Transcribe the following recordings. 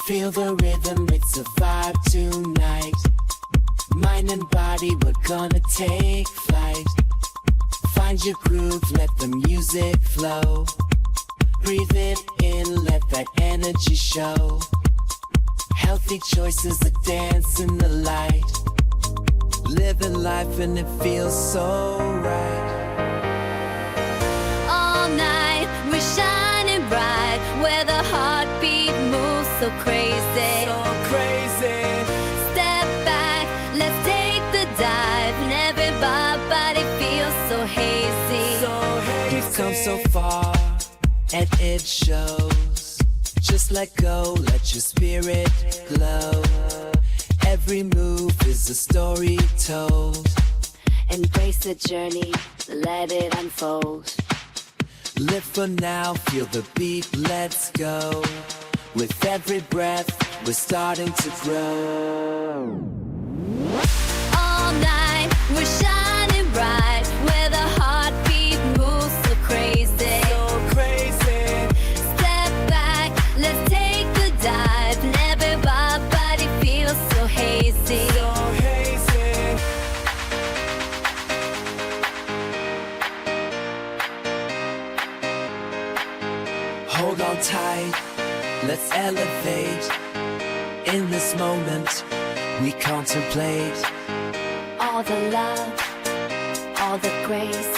Feel the rhythm, it's a vibe tonight. Mind and body, we're gonna take flight. Find your groove, let the music flow. Breathe it in, let that energy show. Healthy choices, a dance in the light. Living life and it feels so right. All night we're shining bright, where the heartbeat moves so crazy. So crazy. Step back, let's take the dive, and everybody feels so hazy. So hazy. We've come so far, and it shows. Just let go, let your spirit glow. Every move is a story told. Embrace the journey, let it unfold. Live for now, feel the beat, let's go. With every breath, we're starting to grow. All night we're shining bright, where the heartbeat moves so crazy. So crazy. Step back, let's take the dive, and everybody feels so hazy. So hazy. Hold on tight, let's elevate. In this moment, we contemplate. All the love, all the grace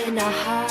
in our hearts.